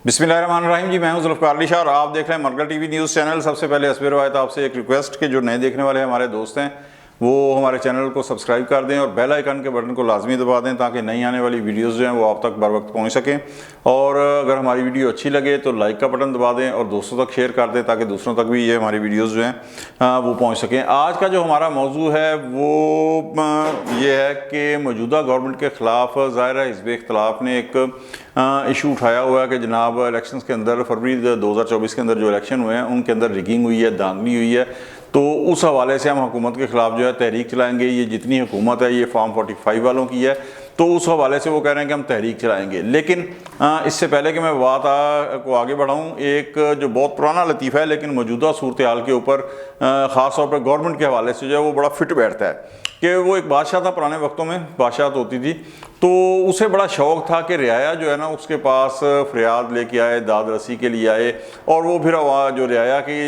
बिस्मिल्लाहिर्रहमानिर्रहीम जी, मैं हूं जुल्फ़िकार अली शाह और आप देख रहे हैं मरकज़ टीवी न्यूज़ चैनल। सबसे पहले हस्बे रवायत आपसे एक रिक्वेस्ट के जो नए देखने वाले हमारे दोस्त हैं वो हमारे चैनल को सब्सक्राइब कर दें और बेल आइकन के बटन को लाजमी दबा दें ताकि नई आने वाली वीडियोस जो हैं वो आप तक बर वक्त पहुँच सकें। और अगर हमारी वीडियो अच्छी लगे तो लाइक का बटन दबा दें और दोस्तों तक शेयर कर दें ताकि दूसरों तक भी ये हमारी वीडियोज़ जो हैं वो पहुँच सकें। आज का जो हमारा मौजू है वो ये है कि मौजूदा गवर्नमेंट के ख़िलाफ़ ज़ाहिर है हिज़्ब इख्तिलाफ़ ने एक इशू उठाया हुआ है कि जनाब इलेक्शंस के अंदर फरवरी 2024 के अंदर जो इलेक्शन हुए हैं उनके अंदर रिगिंग हुई है, धांधली हुई है। तो उस हवाले से हम हुकूमत के ख़िलाफ़ जो है तहरीक चलाएंगे। ये जितनी हुकूमत है ये फॉर्म 45 वालों की है, तो उस हवाले से वो कह रहे हैं कि हम तहरीक चलाएंगे। लेकिन इससे पहले कि मैं बात को आगे बढ़ाऊँ, एक जो बहुत पुराना लतीफ़ा है लेकिन मौजूदा सूरत हाल के ऊपर ख़ास तौर पर गवर्नमेंट के हवाले से जो है वो बड़ा फिट बैठता है कि वो एक बादशाह था, पुराने वक्तों में बादशाहत होती थी, तो उसे बड़ा शौक़ था कि रियाया जो है ना उसके पास फरियाद लेके आए, दाद रसी के लिए आए और वो फिर जो रियाया की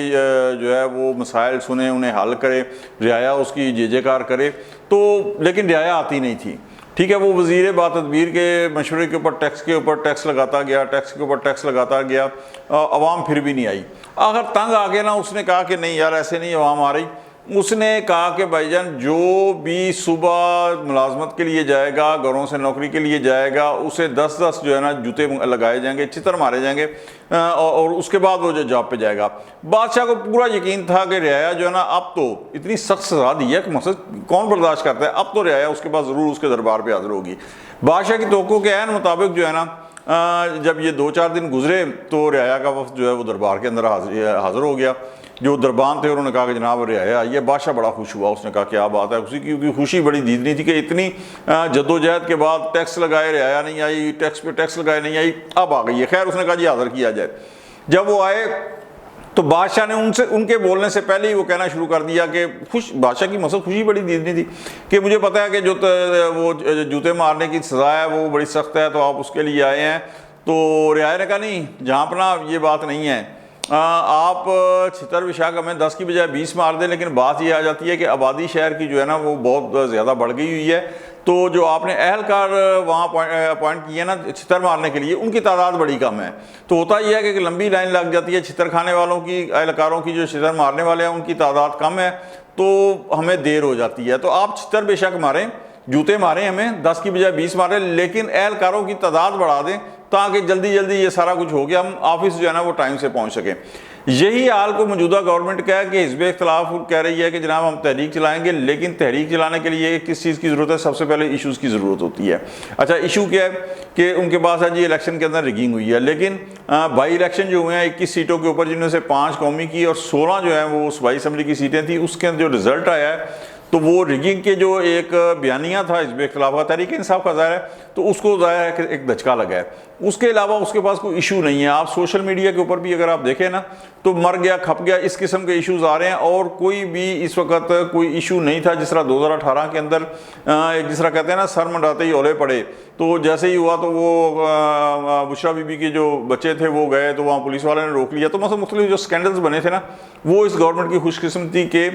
जो है वो मसाइल सुने, उन्हें हल करे, रियाया उसकी जयकार करे। तो लेकिन रियाया आती नहीं थी। ठीक है, वो वज़ीर बातदबीर के मशवरे के ऊपर टैक्स के ऊपर टैक्स लगाता गया, टैक्स के ऊपर टैक्स लगाता गया, अवाम फिर भी नहीं आई। आखिर तंग आ गया ना, उसने कहा कि नहीं यार ऐसे नहीं अवाम आ रही। उसने कहा कि भाईजान जो भी सुबह मुलाजमत के लिए जाएगा, घरों से नौकरी के लिए जाएगा, उसे 10-10 जो है ना जूते लगाए जाएंगे, चितर मारे जाएंगे और उसके बाद वो जो जॉब पे जाएगा। बादशाह को पूरा यकीन था कि रियाया जो है ना अब तो इतनी सख्त सजा दी है कि मकसद कौन बर्दाश्त करता है, अब तो रियाया उसके पास ज़रूर उसके दरबार पर हाजिर होगी। बादशाह की तवक्को के ऐन मुताबिक जो है ना जब ये 2-4 दिन गुजरे तो रियाया का वफ्द जो है वो दरबार के अंदर हाजिर हो गया। जो दरबान थे उन्होंने कहा कि जनाब रियाया आई है। बादशाह बड़ा खुश हुआ, उसने कहा क्या बात है। उसी की खुशी बड़ी दीदनी थी कि इतनी जद्दोजहद के बाद टैक्स लगाए रियाया नहीं आई, टैक्स पे टैक्स लगाए नहीं आई, अब आ गई है। खैर उसने कहा जी हाजिर किया जाए। जब वो आए तो बादशाह ने उनके बोलने से पहले ही वो कहना शुरू कर दिया कि बादशाह की मसद खुशी बड़ी दीदनी थी कि मुझे पता है कि जो वो जूते मारने की सज़ा है वो बड़ी सख्त है, तो आप उसके लिए आए हैं। तो रियाया ने कहा नहीं जहाँ पर ना ये बात नहीं है, आप छितर विशाख हमें 10 की बजाय 20 मार दें, लेकिन बात ये आ जाती है कि आबादी शहर की जो है ना वो बहुत ज़्यादा बढ़ गई हुई है। तो जो आपने अहलकार वहाँ अपॉइंट किए ना छितर मारने के लिए, उनकी तादाद बड़ी कम है। तो होता यह है कि लंबी लाइन लग जाती है छितर खाने वालों की, अहलकारों की। जो छितर मारने वाले हैं उनकी तादाद कम है तो हमें देर हो जाती है। तो आप छितर बेशक मारें, जूते मारें, हमें 10 की बजाय 20 मारें, लेकिन अहलकारों की तादाद बढ़ा दें ताकि जल्दी जल्दी ये सारा कुछ हो गया, हम ऑफिस जो है ना वो टाइम से पहुंच सकें। यही हाल को मौजूदा गवर्नमेंट का है कि हिज़्ब इख्तिलाफ़ कह रही है कि जनाब हम तहरीक चलाएंगे, लेकिन तहरीक चलाने के लिए किस चीज़ की ज़रूरत है? सबसे पहले इशूज़ की ज़रूरत होती है। अच्छा, इशू क्या है कि उनके पास है जी इलेक्शन के अंदर रिगिंग हुई है, लेकिन बाई इलेक्शन जो हुए हैं 21 सीटों के ऊपर, जिनमें से 5 कौमी की और 16 जो है वो सूबाई असम्बली की सीटें थी, उसके अंदर जो रिज़ल्ट आया है तो वो रिगिंग के जो एक बयानिया था हिज़्ब इख्तिलाफ़ का, तहरीक इंसाफ का ज़ाहिर है, तो उसको ज़ाहिर है कि एक धचका लगा है। उसके अलावा उसके पास कोई इशू नहीं है। आप सोशल मीडिया के ऊपर भी अगर आप देखें ना तो मर गया खप गया इस किस्म के इश्यूज़ आ रहे हैं, और कोई भी इस वक्त कोई इशू नहीं था। जिस तरह 2018 के अंदर जिस तरह कहते हैं ना सर मंडाते ही ओले पड़े, तो जैसे ही हुआ तो वो बुशरा बीबी के जो बच्चे थे वो गए तो वहाँ पुलिस वाले ने रोक लिया। तो मतलब मुख्तलिफ जो स्कैंडल्स बने थे ना वो इस गवर्नमेंट की खुशकिस्मती के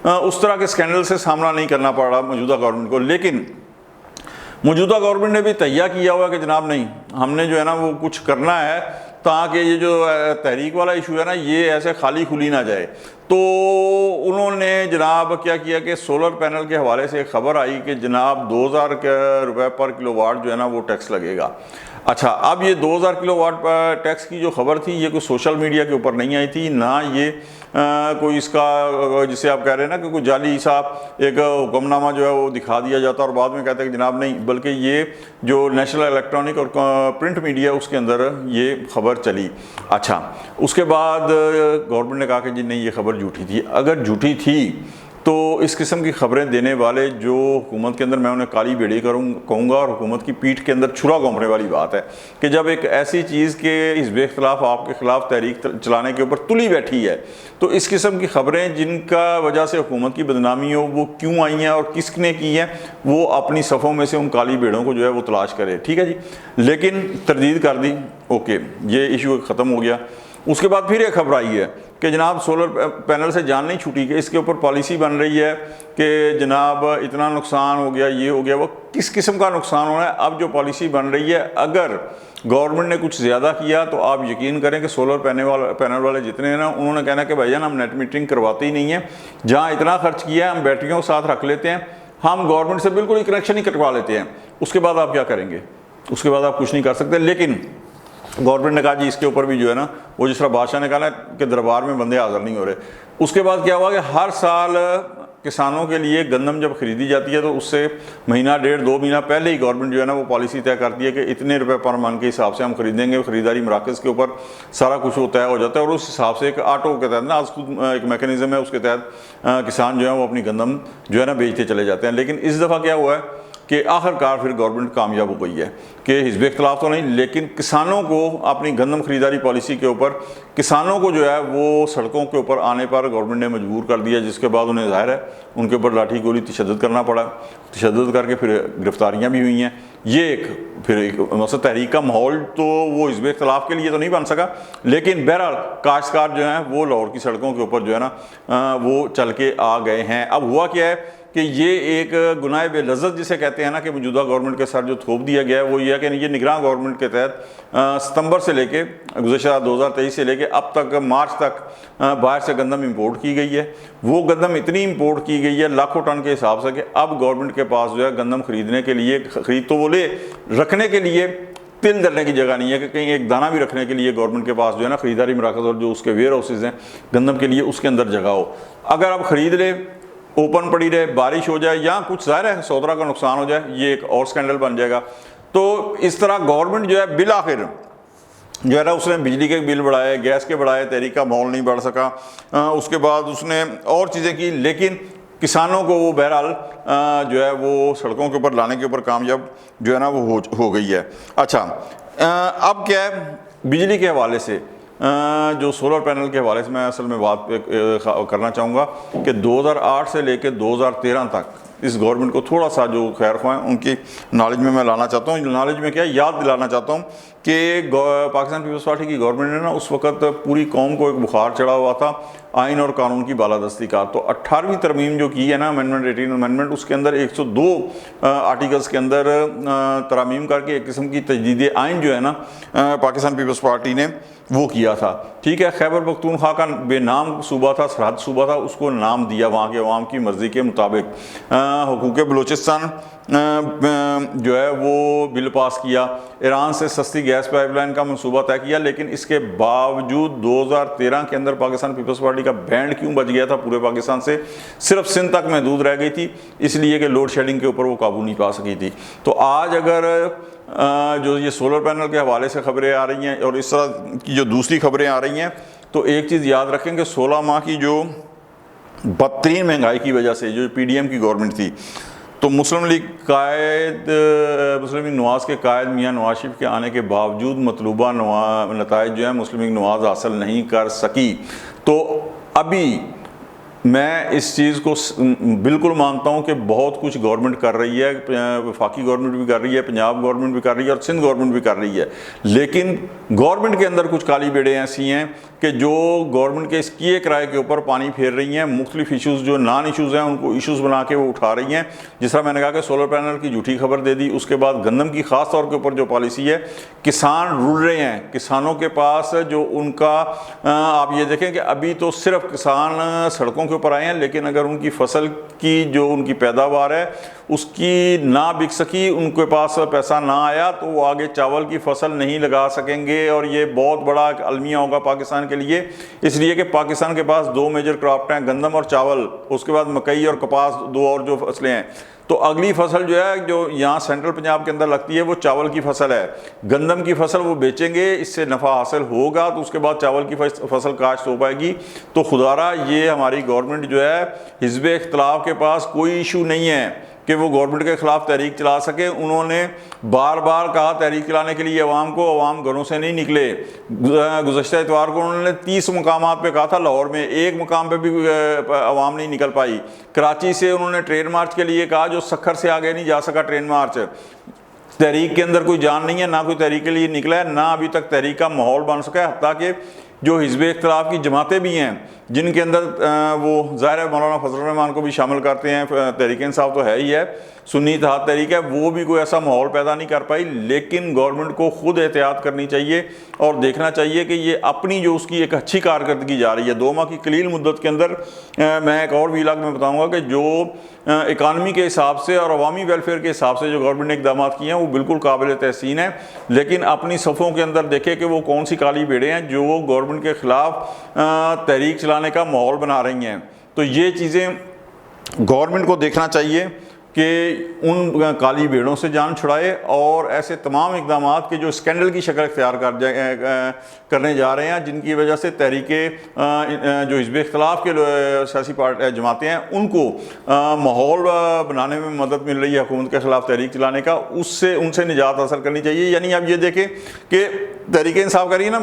उस तरह के स्कैंडल से सामना नहीं करना पड़ रहा मौजूदा गवर्नमेंट को। लेकिन मौजूदा गवर्नमेंट ने भी तैयार किया हुआ कि जनाब नहीं, हमने जो है ना वो कुछ करना है ताकि ये जो तहरीक वाला इशू है ना ये ऐसे खाली खुली ना जाए। तो उन्होंने जनाब क्या किया कि सोलर पैनल के हवाले से एक ख़बर आई कि जनाब 2000 रुपये पर किलोवाट जो है ना वो टैक्स लगेगा। अच्छा, अब ये 2000 किलोवाट टैक्स की जो खबर थी ये कोई सोशल मीडिया के ऊपर नहीं आई थी, ना ये कोई इसका जिसे आप कह रहे हैं ना कि कोई जाली सा एक हुक्मनामा जो है वो दिखा दिया जाता और बाद में कहते हैं कि जनाब नहीं, बल्कि ये जो नेशनल इलेक्ट्रॉनिक और प्रिंट मीडिया उसके अंदर ये खबर चली। अच्छा, उसके बाद गवर्नमेंट ने कहा कि जी नहीं ये खबर झूठी थी। अगर झूठी थी तो इस किस्म की खबरें देने वाले जो हुकूमत के अंदर, मैं उन्हें काली बेड़ी कहूँगा, और हुकूमत की पीठ के अंदर छुरा घोंपने वाली बात है कि जब एक ऐसी चीज़ के हिज़्ब इख्तिलाफ़ आपके ख़िलाफ़ तहरीक चलाने के ऊपर तुली बैठी है, तो इस किस्म की खबरें जिनका वजह से हुकूमत की बदनामी हो वो क्यों आई हैं और किसने की हैं, वो अपनी सफ़ों में से उन काली बेड़ों को जो है वो तलाश करे। ठीक है जी, लेकिन तरदीद कर दी, ओके ये इशू ख़त्म हो गया। उसके बाद फिर एक खबर आई है कि जनाब सोलर पैनल से जान नहीं छूटी कि इसके ऊपर पॉलिसी बन रही है कि जनाब इतना नुकसान हो गया, ये हो गया, वो किस किस्म का नुकसान होना है। अब जो पॉलिसी बन रही है, अगर गवर्नमेंट ने कुछ ज़्यादा किया तो आप यकीन करें कि सोलर पैनल वाले जितने हैं ना, उन्होंने कहना कि भाईजान हम नेट मीटरिंग करवाते ही नहीं है, जहाँ इतना खर्च किया है हम बैटरियों के साथ रख लेते हैं, हम गवर्नमेंट से बिल्कुल ही कनेक्शन ही कटवा लेते हैं। उसके बाद आप क्या करेंगे? उसके बाद आप कुछ नहीं कर सकते। लेकिन गवर्नमेंट ने कहा जी इसके ऊपर भी जो है ना, वो जिस तरह बादशाह ने कहा ना कि दरबार में बंदे हाजिर नहीं हो रहे। उसके बाद क्या हुआ कि हर साल किसानों के लिए गंदम जब खरीदी जाती है तो उससे महीना, डेढ़, 2 महीना पहले ही गवर्नमेंट जो है ना वो पॉलिसी तय करती है कि इतने रुपए पर मन के हिसाब से हम खरीदेंगे। खरीदारी मराकज़ के ऊपर सारा कुछ वो तय हो जाता है और उस हिसाब से एक आटो के तहत ना आज एक मैकेनिज्म है, उसके तहत किसान जो है वो अपनी गंदम जो है ना बेचते चले जाते हैं। लेकिन इस दफ़ा क्या हुआ है कि आखिरकार फिर गवर्नमेंट कामयाब हो गई है कि हिज़्ब इख्तिलाफ तो नहीं, लेकिन किसानों को अपनी गंदम खरीदारी पॉलिसी के ऊपर किसानों को जो है वो सड़कों के ऊपर आने पर गवर्नमेंट ने मजबूर कर दिया, जिसके बाद उन्हें ज़ाहिर है उनके ऊपर लाठी गोली तशद्दुद करना पड़ा। तशद्दुद करके फिर गिरफ्तारियाँ भी हुई हैं। ये एक मतलब तहरीक का माहौल तो वो हिज़्ब इख्तिलाफ के लिए तो नहीं बन सका, लेकिन बहरहाल काश्तकार जो हैं वो लाहौर की सड़कों के ऊपर जो है ना वो चल के आ गए हैं। अब हुआ क्या है कि ये एक गुनाह बेलज़्ज़त जिसे कहते हैं ना कि मौजूदा गवर्नमेंट के सर जो थोप दिया गया है, वो ये है कि ये निगरान गवर्नमेंट के तहत सितंबर से लेके गुज़श्ता 2023 से लेके अब तक मार्च तक बाहर से गंदम इंपोर्ट की गई है। वो गंदम इतनी इंपोर्ट की गई है लाखों टन के हिसाब से कि अब गवर्नमेंट के पास जो है गंदम खरीदने के लिए, खरीद तो बोले, रखने के लिए तिल धरने की जगह नहीं है कि कहीं एक दाना भी रखने के लिए गवर्नमेंट के पास जो है ना खरीदारी मराकज़ और जो उसके वेयर हाउसेज हैं गंदम के लिए, उसके अंदर जगह हो। अगर आप ख़रीद ले, ओपन पड़ी रहे, बारिश हो जाए या कुछ ज़ाहिर है सौदा का नुकसान हो जाए, ये एक और स्कैंडल बन जाएगा। तो इस तरह गवर्नमेंट जो है बिल आखिर जो है ना उसने बिजली के बिल बढ़ाए, गैस के बढ़ाए, तहरीक का माहौल नहीं बढ़ सका। उसके बाद उसने और चीज़ें की, लेकिन किसानों को वो बहरहाल जो है वो सड़कों के ऊपर लाने के ऊपर कामयाब जो है ना वो हो गई है। अच्छा, अब क्या है बिजली के हवाले से, जो सोलर पैनल के हवाले से मैं असल में बात करना चाहूँगा कि 2008 से लेकर 2013 तक इस गवर्नमेंट को थोड़ा सा जो खैर ख्वाह उनकी नॉलेज में मैं लाना चाहता हूँ। नॉलेज में क्या याद दिलाना चाहता हूँ कि पाकिस्तान पीपल्स पार्टी की गवर्नमेंट ने ना उस वक़्त पूरी कौम को एक बुखार चढ़ा हुआ था आइन और कानून की बालादस्ती का। तो 18वीं तरमीम जो की है ना, अमेंडमेंट 18 अमेंडमेंट, उसके अंदर 102 आर्टिकल्स के अंदर तरमीम करके एक किस्म की तजदीद आइन जो है ना पाकिस्तान पीपल्स पार्टी ने वो किया था। ठीक है, खैबर पख्तूनख्वा का बेनाम सूबा था, सरहद सूबा था, उसको नाम दिया वहाँ के अवाम की मर्ज़ी के मुताबिक। हुकूक बलूचिस्तान जो है वो बिल पास किया, ईरान से सस्ती गैस पाइपलाइन का मंसूबा तय किया, लेकिन इसके बावजूद 2013 के अंदर पाकिस्तान पीपल्स पार्टी का बैंड क्यों बच गया था पूरे पाकिस्तान से, सिर्फ सिंध तक महदूद रह गई थी, इसलिए कि लोड शेडिंग के ऊपर वो काबू नहीं पा सकी थी। तो आज अगर जो ये सोलर पैनल के हवाले से खबरें आ रही हैं और इस तरह की जो दूसरी खबरें आ रही हैं, तो एक चीज़ याद रखें कि 16 माह की जो बदतरीन महंगाई की वजह से जो PDM की गवर्नमेंट थी, तो मुस्लिम लीग नवाज़ के कायद मियाँ नवाज शरीफ के आने के बावजूद मतलूबा नताइज जो है मुस्लिम लीग नवाज़ हासिल नहीं कर सकी। तो अभी मैं इस चीज़ को बिल्कुल मानता हूँ कि बहुत कुछ गवर्नमेंट कर रही है, वफाकी गवर्नमेंट भी कर रही है, पंजाब गवर्नमेंट भी कर रही है और सिंध गवर्नमेंट भी कर रही है, लेकिन गवर्नमेंट के अंदर कुछ काली बेड़े ऐसी हैं कि जो गवर्नमेंट के इस किए किराए के ऊपर पानी फेर रही हैं, मुख्तलिफ इशूज़ जो नॉन इशूज़ हैं उनको इशूज़ बना के वो उठा रही हैं। जिस तरह मैंने कहा कि सोलर पैनल की झूठी खबर दे दी, उसके बाद गंदम की ख़ास तौर के ऊपर जो पॉलिसी है, किसान रुल रहे हैं, किसानों के पास जो उनका आप ये देखें कि अभी तो सिर्फ किसान सड़कों के ऊपर आए हैं, लेकिन अगर उनकी फसल की जो उनकी पैदावार है उसकी ना बिक सकी, उनके पास पैसा ना आया, तो वो आगे चावल की फसल नहीं लगा सकेंगे और ये बहुत बड़ा अलमिया होगा पाकिस्तान के लिए। इसलिए कि पाकिस्तान के पास 2 मेजर क्रॉप हैं, गंदम और चावल, उसके बाद मकई और कपास, 2 और जो फसलें हैं। तो अगली फसल जो है जो यहाँ सेंट्रल पंजाब के अंदर लगती है वो चावल की फसल है। गंदम की फसल वो बेचेंगे, इससे नफ़ा हासिल होगा, तो उसके बाद चावल की फसल काश्त हो पाएगी। तो खुदारा ये हमारी गवर्नमेंट जो है हिज़्ब इख्तिलाफ के पास कोई इशू नहीं है कि वो गवर्नमेंट के ख़िलाफ़ तहरीक चला सके। उन्होंने बार बार कहा तहरीक चलाने के लिए अवाम को, अवाम घरों से नहीं निकले। गुज़श्ता इतवार को उन्होंने 30 मकामात पे कहा था, लाहौर में एक मकाम पे भी अवाम नहीं निकल पाई। कराची से उन्होंने ट्रेन मार्च के लिए कहा, जो सखर से आगे नहीं जा सका ट्रेन मार्च। तहरीक के अंदर कोई जान नहीं है, ना कोई तहरीक के लिए निकला है, ना अभी तक तहरीक का माहौल बन सका है। हत्ता कि जो हिज़्ब इख्तिलाफ की जमातें भी हैं जिनके अंदर वो ज़ाहिर है मौलाना फजल रहमान को भी शामिल करते हैं, तहरीक इंसाफ तो है ही है, सुन्नी इत्तेहाद तहरीक है, वो भी कोई ऐसा माहौल पैदा नहीं कर पाई। लेकिन गवर्नमेंट को खुद एहतियात करनी चाहिए और देखना चाहिए कि ये अपनी जो उसकी एक अच्छी कारकर्दगी जा रही है 2 माह की कलील मुद्दत के अंदर। मैं एक और व्लॉग में बताऊँगा कि जो इकानमी के हिसाब से और अवामी वेलफेयर के हिसाब से जो गवर्नमेंट ने इकदाम किए हैं वो बिल्कुल काबिल तहसीन है, लेकिन अपनी सफ़ों के अंदर देखे कि वो कौन सी काली भेड़ें हैं जो गवर्नमेंट के ख़िलाफ़ तहरीक चलाने का माहौल बना रही हैं। तो ये चीज़ें गवर्नमेंट को देखना चाहिए कि उन काली भेड़ों से जान छुड़ाए और ऐसे तमाम इकदाम के जो स्कैंडल की शक्ल इख्तियार करने जा रहे हैं, जिनकी वजह से तहरीके जो हिज़्ब इख्तिलाफ के सियासी पार्टी जमातें हैं उनको माहौल बनाने में मदद मिल रही है हुकूमत के ख़िलाफ़ तहरीक चलाने का, उससे उनसे निजात हासिल करनी चाहिए। यानी आप ये देखें कि तहरीक इंसाफ करिए ना,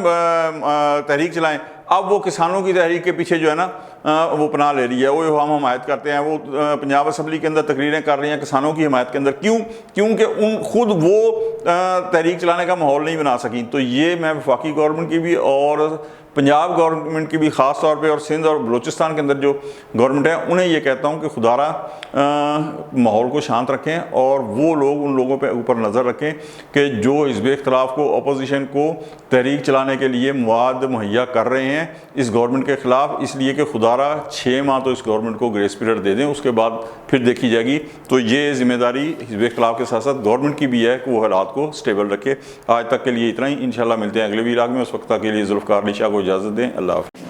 तहरीक चलाएँ, अब वो किसानों की तहरीक के पीछे जो है ना वो पनाह ले रही है, वो हम हमायत करते हैं, वो पंजाब असम्बली के अंदर तकरीरें कर रही हैं किसानों की हिमायत के अंदर। क्योंकि उन खुद वो तहरीक चलाने का माहौल नहीं बना सकी। तो ये मैं वफाकी गवर्नमेंट की भी और पंजाब गवर्नमेंट की भी ख़ास तौर पे और सिंध और बलूचिस्तान के अंदर जो गवर्नमेंट है उन्हें ये कहता हूँ कि खुदारा माहौल को शांत रखें और वो लोग उन लोगों पे ऊपर नज़र रखें कि जो हिज़्ब इख्तिलाफ को अपोजिशन को तहरीक चलाने के लिए मवाद मुहैया कर रहे हैं इस गवर्नमेंट के ख़िलाफ़, इसलिए कि खुदारा 6 माह तो इस गवर्नमेंट को ग्रेस पीरियड दे दें, उसके बाद फिर देखी जाएगी। तो ये ज़िम्मेदारी हिज़्ब इख्तिलाफ के साथ साथ गवर्नमेंट की भी है कि वो हालात को स्टेबल रखे। आज तक के लिए इतना ही, इंशाल्लाह मिलते हैं अगले व्लॉग में। उस वक्त के लिए ज़ुल्फ़िकार अली शाह को इजाज़त दें। अल्लाह हाफ़िज़।